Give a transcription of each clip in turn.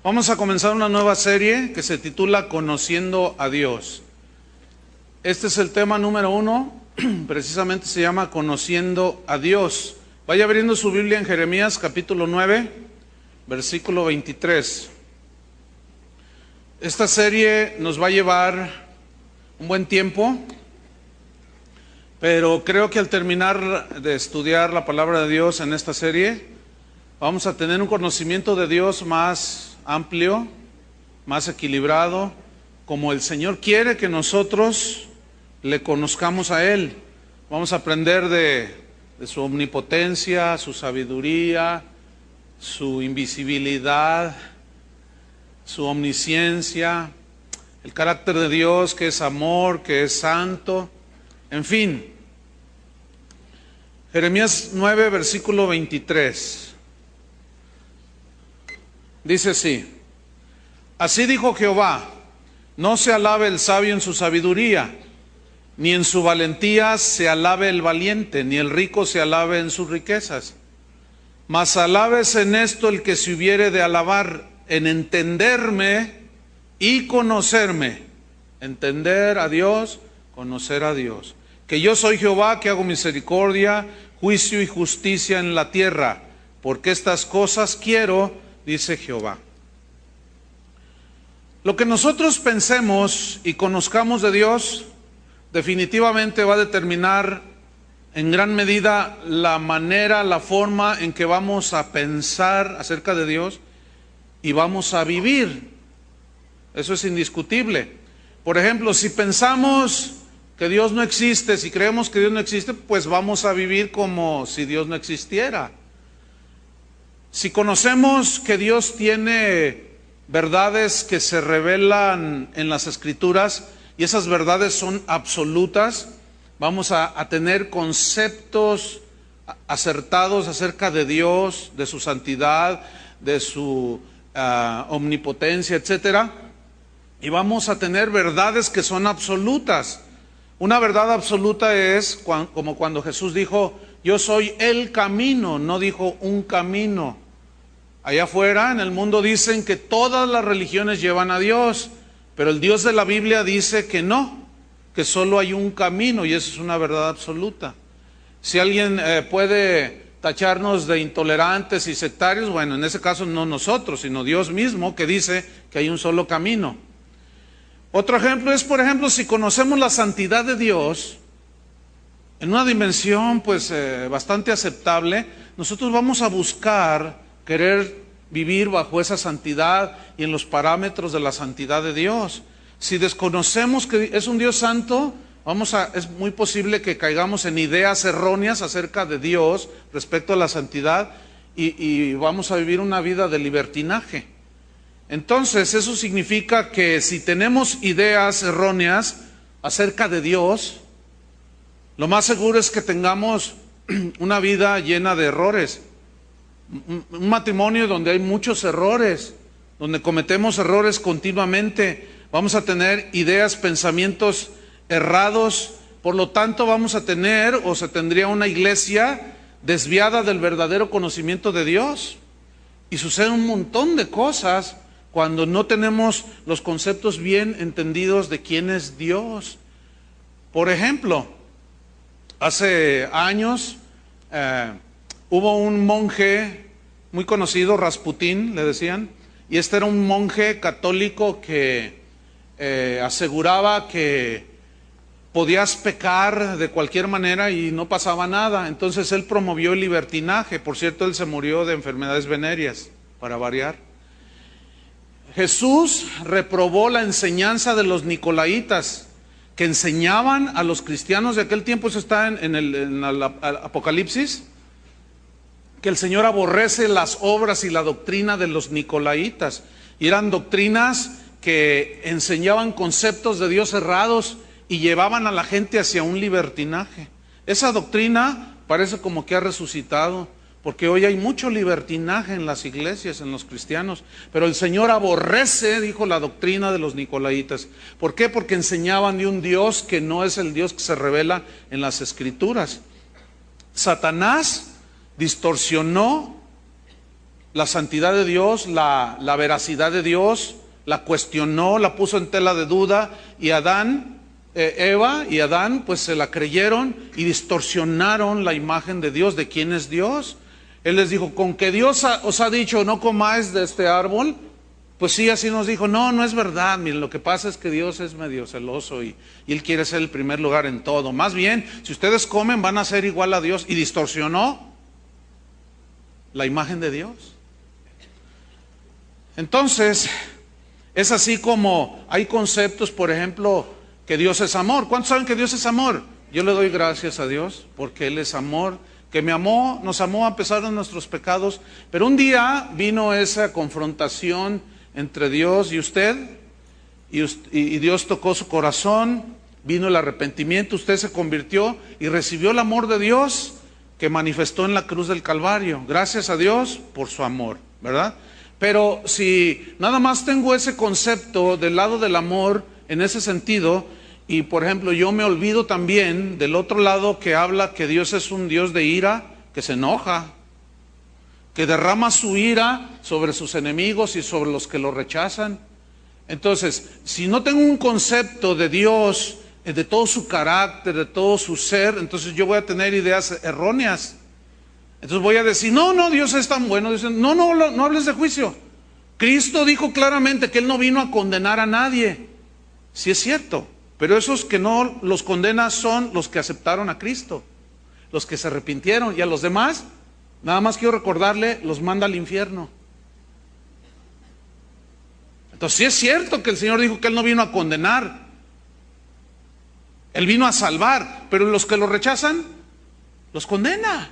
Vamos a comenzar una nueva serie que se titula Conociendo a Dios. Este es el tema número 1, precisamente se llama Conociendo a Dios. Vaya abriendo su Biblia en Jeremías capítulo 9, versículo 23. Esta serie nos va a llevar un buen tiempo, pero creo que al terminar de estudiar la palabra de Dios en esta serie, vamos a tener un conocimiento de Dios más amplio, más equilibrado, como el Señor quiere que nosotros le conozcamos a Él. Vamos a aprender de su omnipotencia, su sabiduría, su invisibilidad, su omnisciencia, el carácter de Dios que es amor, que es santo, en fin. Jeremías 9, versículo 23. Dice así: así dijo Jehová, no se alabe el sabio en su sabiduría, ni en su valentía se alabe el valiente, ni el rico se alabe en sus riquezas. Mas alábese en esto el que se hubiere de alabar, en entenderme y conocerme. Entender a Dios, conocer a Dios. Que yo soy Jehová, que hago misericordia, juicio y justicia en la tierra, porque estas cosas quiero, dice Jehová. Lo que nosotros pensemos y conozcamos de Dios definitivamente va a determinar en gran medida la manera, la forma en que vamos a pensar acerca de Dios y vamos a vivir. Eso es indiscutible. Por ejemplo, si pensamos que Dios no existe, si creemos que Dios no existe, pues vamos a vivir como si Dios no existiera. Si conocemos que Dios tiene verdades que se revelan en las Escrituras y esas verdades son absolutas, vamos a tener conceptos acertados acerca de Dios, de su santidad, de su omnipotencia, etcétera, y vamos a tener verdades que son absolutas. Una verdad absoluta es como cuando Jesús dijo: yo soy el camino, no dijo un camino. Allá afuera en el mundo dicen que todas las religiones llevan a Dios, pero el Dios de la Biblia dice que no, que solo hay un camino, y eso es una verdad absoluta. Si alguien puede tacharnos de intolerantes y sectarios, bueno, en ese caso no nosotros, sino Dios mismo, que dice que hay un solo camino. Otro ejemplo es, por ejemplo, si conocemos la santidad de Dios en una dimensión pues bastante aceptable, nosotros vamos a buscar querer vivir bajo esa santidad y en los parámetros de la santidad de Dios. Si desconocemos que es un Dios santo, es muy posible que caigamos en ideas erróneas acerca de Dios respecto a la santidad y vamos a vivir una vida de libertinaje. Entonces, eso significa que si tenemos ideas erróneas acerca de Dios, lo más seguro es que tengamos una vida llena de errores. Un matrimonio donde hay muchos errores, donde cometemos errores continuamente, vamos a tener ideas, pensamientos errados, por lo tanto vamos a tener o se tendría una iglesia desviada del verdadero conocimiento de Dios. Y sucede un montón de cosas cuando no tenemos los conceptos bien entendidos de quién es Dios. Por ejemplo, hace años hubo un monje muy conocido, Rasputín le decían, y este era un monje católico que aseguraba que podías pecar de cualquier manera y no pasaba nada. Entonces él promovió el libertinaje. Por cierto, él se murió de enfermedades venéreas, para variar. Jesús reprobó la enseñanza de los nicolaitas, que enseñaban a los cristianos de aquel tiempo. Eso está en el Apocalipsis, que el Señor aborrece las obras y la doctrina de los nicolaitas. Y eran doctrinas que enseñaban conceptos de Dios errados y llevaban a la gente hacia un libertinaje. Esa doctrina parece como que ha resucitado, porque hoy hay mucho libertinaje en las iglesias, en los cristianos. Pero el Señor aborrece, dijo, la doctrina de los nicolaitas. ¿Por qué? Porque enseñaban de un Dios que no es el Dios que se revela en las Escrituras. Satanás distorsionó la santidad de Dios, la veracidad de Dios, la cuestionó, la puso en tela de duda, y Eva y Adán pues se la creyeron y distorsionaron la imagen de Dios, de quién es Dios. Él les dijo, con que Dios os ha dicho no comáis de este árbol, pues sí, así nos dijo. No, no es verdad. Miren, lo que pasa es que Dios es medio celoso y Él quiere ser el primer lugar en todo. Más bien, si ustedes comen van a ser igual a Dios. Y distorsionó la imagen de Dios. Entonces, es así como hay conceptos, por ejemplo, que Dios es amor. ¿Cuántos saben que Dios es amor? Yo le doy gracias a Dios porque Él es amor, que me amó, nos amó a pesar de nuestros pecados. Pero un día vino esa confrontación entre Dios y usted, y Dios tocó su corazón, vino el arrepentimiento, usted se convirtió y recibió el amor de Dios que manifestó en la cruz del Calvario. Gracias a Dios por su amor, ¿verdad? Pero si nada más tengo ese concepto del lado del amor en ese sentido, y por ejemplo yo me olvido también del otro lado que habla que Dios es un Dios de ira, que se enoja, que derrama su ira sobre sus enemigos y sobre los que lo rechazan. Entonces, si no tengo un concepto de Dios, de todo su carácter, de todo su ser, entonces yo voy a tener ideas erróneas. Entonces voy a decir, no, Dios es tan bueno. No hables de juicio. Cristo dijo claramente que Él no vino a condenar a nadie. Sí es cierto, pero esos que no los condena son los que aceptaron a Cristo, los que se arrepintieron, y a los demás, nada más quiero recordarle, los manda al infierno. Entonces sí es cierto que el Señor dijo que Él no vino a condenar, Él vino a salvar, pero los que lo rechazan, los condena.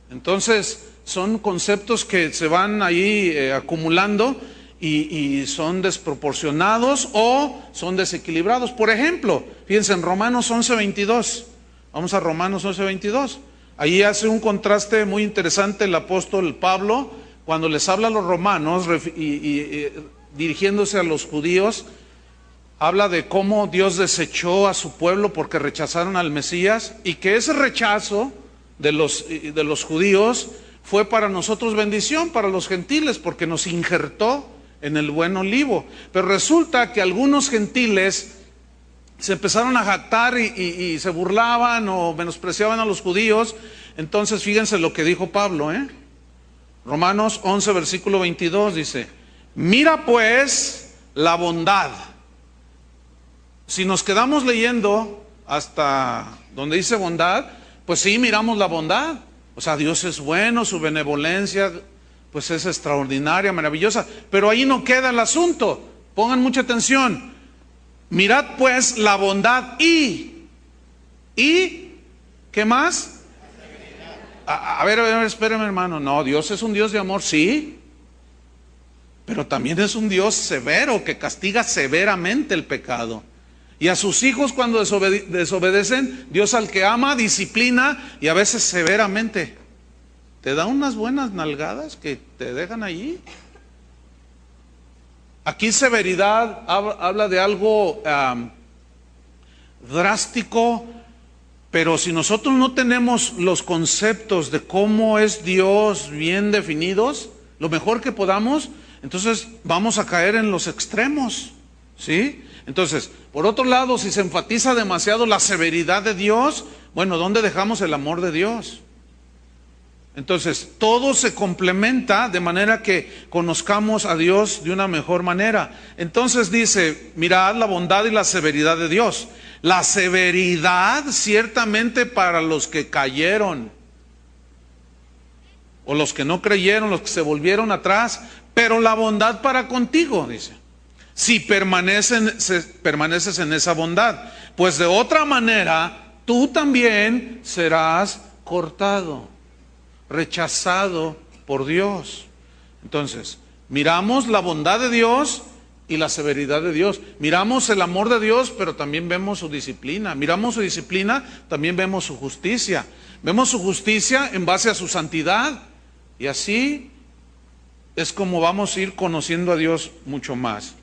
Entonces son conceptos que se van ahí acumulando y son desproporcionados o son desequilibrados. Por ejemplo, fíjense en Romanos 11:22. Vamos a Romanos 11:22. Ahí hace un contraste muy interesante el apóstol Pablo cuando les habla a los romanos y dirigiéndose a los judíos. Habla de cómo Dios desechó a su pueblo porque rechazaron al Mesías, y que ese rechazo de los judíos fue para nosotros bendición, para los gentiles, porque nos injertó en el buen olivo. Pero resulta que algunos gentiles se empezaron a jactar y se burlaban o menospreciaban a los judíos. Entonces fíjense lo que dijo Pablo, Romanos 11 versículo 22 dice, mira pues la bondad. Si nos quedamos leyendo hasta donde dice bondad, pues sí, miramos la bondad. O sea, Dios es bueno, su benevolencia pues es extraordinaria, maravillosa. Pero ahí no queda el asunto. Pongan mucha atención. Mirad pues la bondad y ¿qué más? A ver, espérame hermano. No, Dios es un Dios de amor, sí. Pero también es un Dios severo que castiga severamente el pecado. Y a sus hijos cuando desobedecen, Dios al que ama disciplina, y a veces severamente. Te da unas buenas nalgadas que te dejan allí. Aquí severidad habla de algo drástico, pero si nosotros no tenemos los conceptos de cómo es Dios bien definidos, lo mejor que podamos, entonces vamos a caer en los extremos, ¿sí? Entonces, por otro lado, si se enfatiza demasiado la severidad de Dios, bueno, ¿dónde dejamos el amor de Dios? Entonces, todo se complementa de manera que conozcamos a Dios de una mejor manera. Entonces dice, mirad la bondad y la severidad de Dios. La severidad ciertamente para los que cayeron, o los que no creyeron, los que se volvieron atrás, pero la bondad para contigo, dice. Si permaneces en esa bondad, pues de otra manera tú también serás cortado, rechazado por Dios. Entonces, miramos la bondad de Dios y la severidad de Dios. Miramos el amor de Dios, pero también vemos su disciplina. Miramos su disciplina, también vemos su justicia. Vemos su justicia en base a su santidad. Y así es como vamos a ir conociendo a Dios mucho más.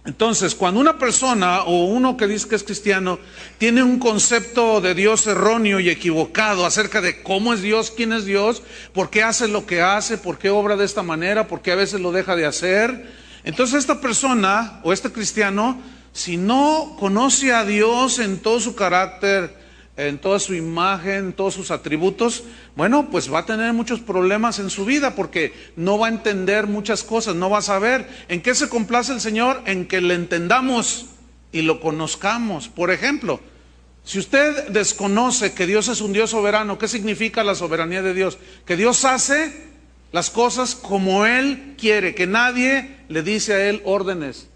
Entonces, cuando una persona o uno que dice que es cristiano tiene un concepto de Dios erróneo y equivocado acerca de cómo es Dios, quién es Dios, por qué hace lo que hace, por qué obra de esta manera, por qué a veces lo deja de hacer, entonces esta persona o este cristiano, si no conoce a Dios en todo su carácter, en toda su imagen, en todos sus atributos, bueno, pues va a tener muchos problemas en su vida porque no va a entender muchas cosas, no va a saber. ¿En qué se complace el Señor? En que le entendamos y lo conozcamos. Por ejemplo, si usted desconoce que Dios es un Dios soberano, ¿qué significa la soberanía de Dios? Que Dios hace las cosas como Él quiere, que nadie le dice a Él órdenes.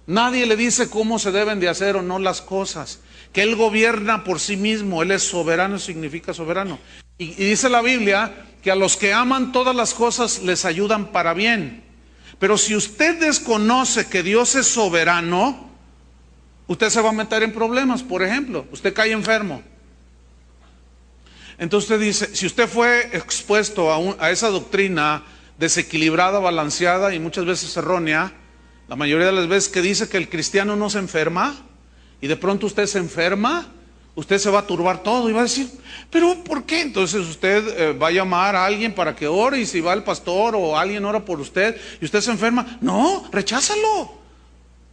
Nadie le dice cómo se deben de hacer o no las cosas. Que Él gobierna por sí mismo, Él es soberano, significa soberano. Y dice la Biblia que a los que aman todas las cosas les ayudan para bien. Pero si usted desconoce que Dios es soberano, usted se va a meter en problemas. Por ejemplo, usted cae enfermo. Entonces usted dice, si usted fue expuesto a esa doctrina desequilibrada, balanceada y muchas veces errónea, la mayoría de las veces que dice que el cristiano no se enferma, y de pronto usted se enferma, usted se va a turbar todo y va a decir, ¿pero por qué? Entonces usted va a llamar a alguien para que ore, y si va el pastor o alguien ora por usted y usted se enferma, no, recházalo,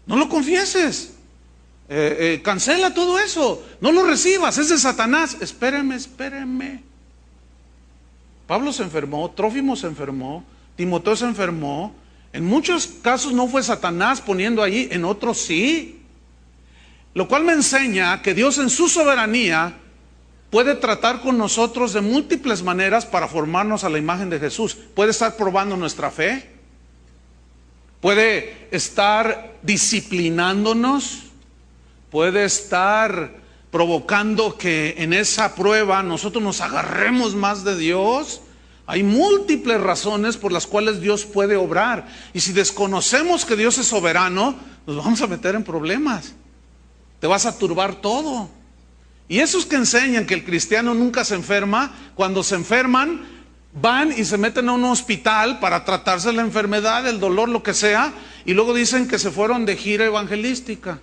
no lo confieses, cancela todo eso, no lo recibas, es de Satanás. Espéreme. Pablo se enfermó, Trófimo se enfermó, Timoteo se enfermó. En muchos casos no fue Satanás poniendo allí, en otros sí. Lo cual me enseña que Dios en su soberanía puede tratar con nosotros de múltiples maneras para formarnos a la imagen de Jesús. Puede estar probando nuestra fe, puede estar disciplinándonos, puede estar provocando que en esa prueba nosotros nos agarremos más de Dios. Hay múltiples razones por las cuales Dios puede obrar. Y si desconocemos que Dios es soberano, nos vamos a meter en problemas. Te vas a turbar todo. Y esos que enseñan que el cristiano nunca se enferma, cuando se enferman, van y se meten a un hospital para tratarse la enfermedad, el dolor, lo que sea, y luego dicen que se fueron de gira evangelística.